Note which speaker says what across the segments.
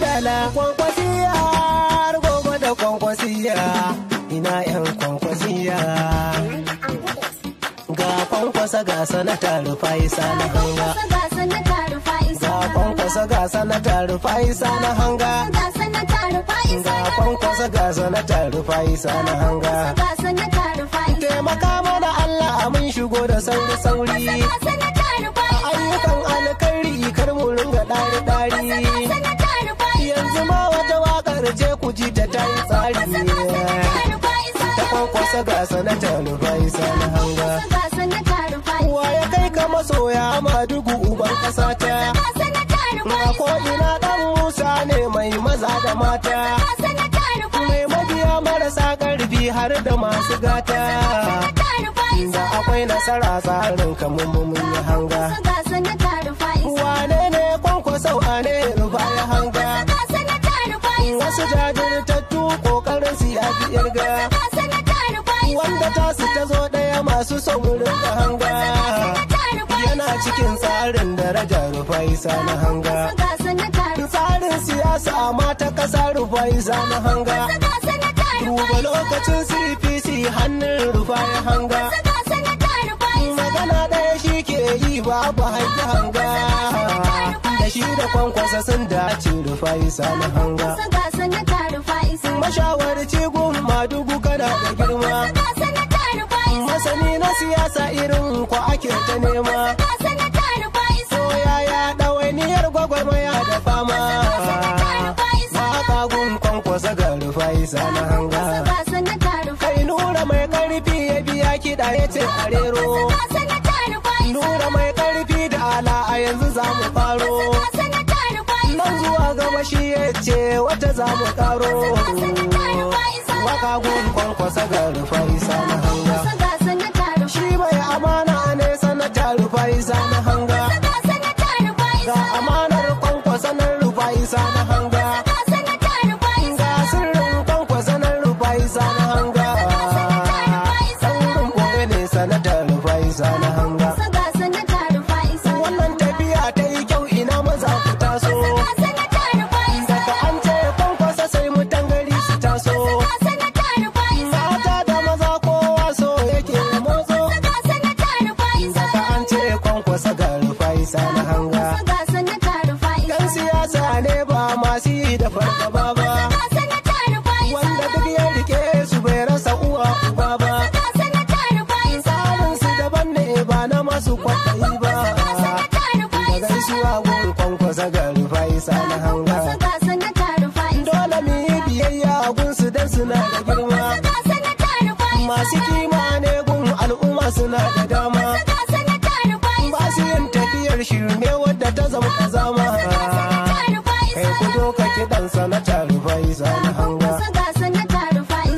Speaker 1: dala kwankwasiya har gobe da kwankwasiya ina yan kwankwasiya ga kwankwasa ga sanata Rufai Sani Hanga ga kwankwasa ga sanata Rufai Sani Hanga ga kwankwasa ga sanata Rufai Sani Hanga taimaka mana Allah mun shigo da sauri ayyukan alkhairi kar mu ringa ɗari yanzu ma wata waƙar je ku ji ta tayi tsari ta kwankwasa ga sanata Rufai Sani Hanga wa ya kai ka masoya Madugu uban ƙasa ta ko ina ɗan Musa ne mai maza da mata mai mabiya marasa ƙarfi har da masu gata da akwai nasara tsarin kamun mun yi hanga wane ne kwankwasa wane Rufai Hanga wasu jajirtattu kokarin su ya fi irga wanda tasu ta zo ɗaya masu son rinka hanga yana cikin tsarin daraja Rufai Sani Hanga tsarin siyasa ma ta ƙasa Rufai Sani Hanga duba lokacin CPC hannun Rufai Hanga magana ɗaya shi ke yi babu haƙi hanga da shi da kwankwasa sun dace Rufai Sani Hanga mashawarci gun Madugu kana da girma masani na siyasa irin ku ake ta nema so yaya ɗawainiyar gwagwarmaya da fama waka gun kwankwasa ga Rufai Sani Hanga kai Nura mai ƙarfi ya biya kiɗa ya ce a rero Nura mai ƙarfi da ala a yanzu za mu faro nan zuwa gaba shi ya ce wata za mu ƙaro waka gun kwankwasa ga Rufai Sani Hanga shi mai amana ne sanata Rufai Sani Hanga ga amanar kwankwasa nan Rufai Sani Hanga ga sirrin kwankwasa nan Rufai Sani Hanga saurin gobe ne sanata Rufai Sani Hanga wannan tafiya ta yi kyau ina maza ku taso daga an ce kwankwasa sai mutan gari su taso mata da maza kowa so yake motso daga an ce kwankwasa ga Rufai Sani Hanga yan siyasa ne ba masu yi da fargaba ba wanda duk ya rike su bai rasa uwa uba ba tsarin su daban ne ba na masu kwaɗayi ba da gaisuwa gun kwankwasa ga Rufai Sani Hanga dole mu yi biyayya gun su dan suna da girma masu kima ne gun al'umma suna da dama ba su yin tafiyar shirme wadda ta zama kazama kai ku doka kiɗan sanata Rufai Sani Hanga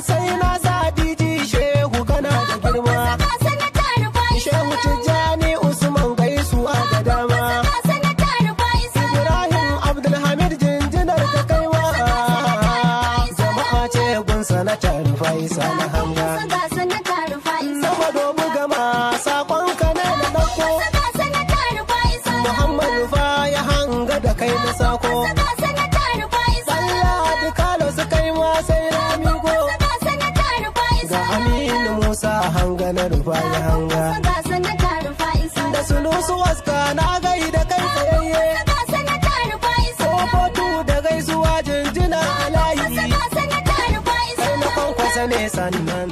Speaker 1: sai na sa DJ Shehu kana da girma Shehu Tijjani Usman gaisuwa da dama Ibrahim Abdulhamid jinjinar ka kaiwa jama'a ce gun sanata Rufai Sani Hanga sama dobu gama sakonka ne na ɗauko Muhammad Rufai Hanga da kai na sako Allah dukalo su kai ma sai na migo ga Aminu Musa Hanga na Rufai Hanga da Sulusu Waska na gai da kai tsayayye Sofotu da gaisuwa jinjina a layi sai na kwankwasa ne sannan